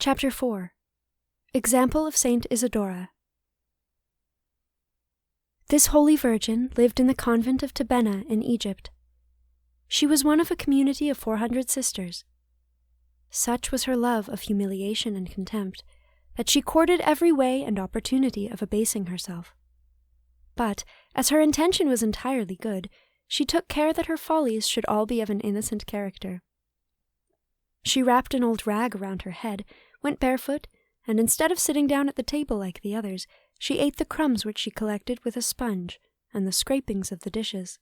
Chapter 4. Example of Saint Isidora. This holy virgin lived in the convent of Tabenna in Egypt. She was one of a community of 400 sisters. Such was her love of humiliation and contempt that she courted every way and opportunity of abasing herself. But, as her intention was entirely good, she took care that her follies should all be of an innocent character. She wrapped an old rag around her head, went barefoot, and instead of sitting down at the table like the others, she ate the crumbs which she collected with a sponge and the scrapings of the dishes.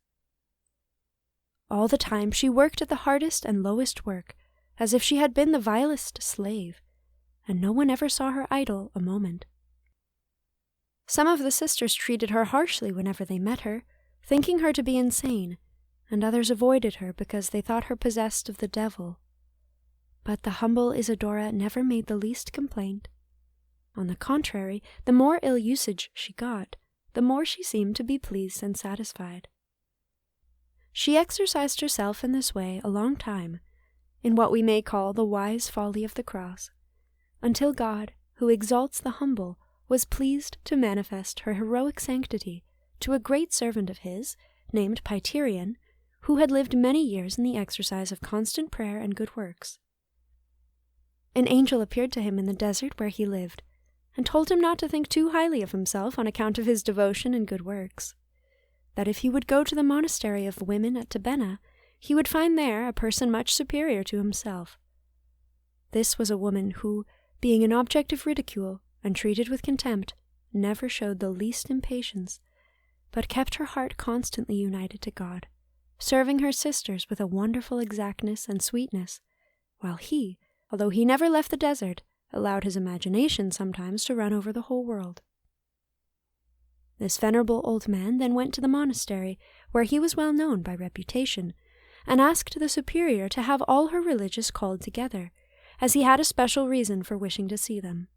All the time she worked at the hardest and lowest work, as if she had been the vilest slave, and no one ever saw her idle a moment. Some of the sisters treated her harshly whenever they met her, thinking her to be insane, and others avoided her because they thought her possessed of the devil. But the humble Isidora never made the least complaint. On the contrary, the more ill usage she got, the more she seemed to be pleased and satisfied. She exercised herself in this way a long time, in what we may call the wise folly of the cross, until God, who exalts the humble, was pleased to manifest her heroic sanctity to a great servant of his, named Pyterion, who had lived many years in the exercise of constant prayer and good works. An angel appeared to him in the desert where he lived, and told him not to think too highly of himself on account of his devotion and good works, that if he would go to the monastery of women at Tabenna, he would find there a person much superior to himself. This was a woman who, being an object of ridicule and treated with contempt, never showed the least impatience, but kept her heart constantly united to God, serving her sisters with a wonderful exactness and sweetness, while he, although he never left the desert, allowed his imagination sometimes to run over the whole world. This venerable old man then went to the monastery, where he was well known by reputation, and asked the superior to have all her religious called together, as he had a special reason for wishing to see them.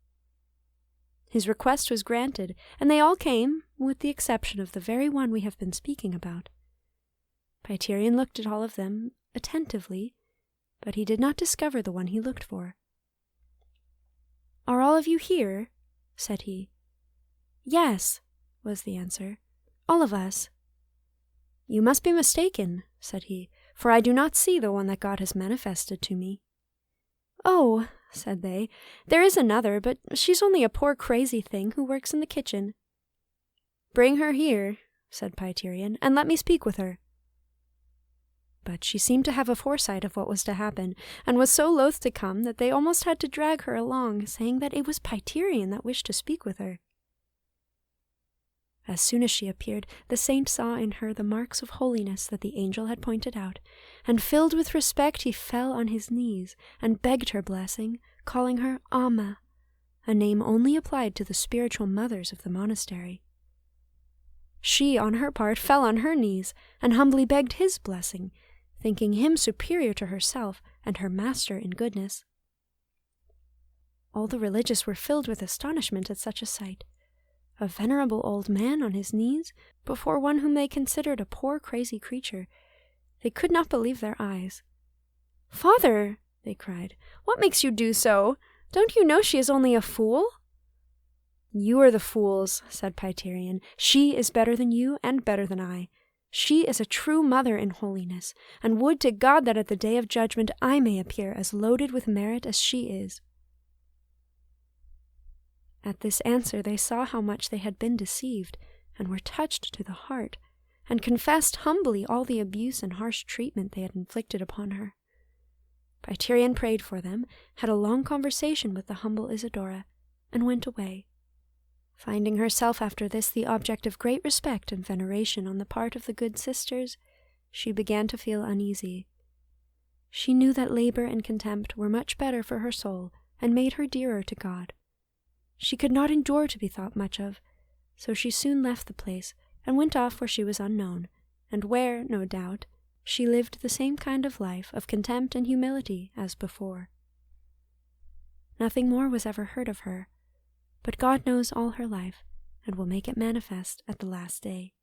His request was granted, and they all came, with the exception of the very one we have been speaking about. Pyterion looked at all of them attentively, but he did not discover the one he looked for. "Are all of you here?" said he. "Yes," was the answer. "All of us." "You must be mistaken," said he, "for I do not see the one that God has manifested to me." "Oh," said they, "there is another, but she's only a poor crazy thing who works in the kitchen." "Bring her here," said Pyterion, "and let me speak with her." But she seemed to have a foresight of what was to happen, and was so loath to come that they almost had to drag her along, saying that it was Pyterion that wished to speak with her. As soon as she appeared, the saint saw in her the marks of holiness that the angel had pointed out, and filled with respect he fell on his knees and begged her blessing, calling her Amma, a name only applied to the spiritual mothers of the monastery. She, on her part, fell on her knees and humbly begged his blessing, thinking him superior to herself and her master in goodness. All the religious were filled with astonishment at such a sight. A venerable old man on his knees before one whom they considered a poor crazy creature. They could not believe their eyes. "Father," they cried, "what makes you do so? Don't you know she is only a fool?" "You are the fools," said Pyterion. "She is better than you and better than I. She is a true mother in holiness, and would to God that at the day of judgment I may appear as loaded with merit as she is." At this answer they saw how much they had been deceived, and were touched to the heart, and confessed humbly all the abuse and harsh treatment they had inflicted upon her. Pyterion prayed for them, had a long conversation with the humble Isidora, and went away, finding herself after this the object of great respect and veneration on the part of the good sisters. She began to feel uneasy. She knew that labor and contempt were much better for her soul, and made her dearer to God. She could not endure to be thought much of, so she soon left the place, and went off where she was unknown, and where, no doubt, she lived the same kind of life of contempt and humility as before. Nothing more was ever heard of her, but God knows all her life, and will make it manifest at the last day.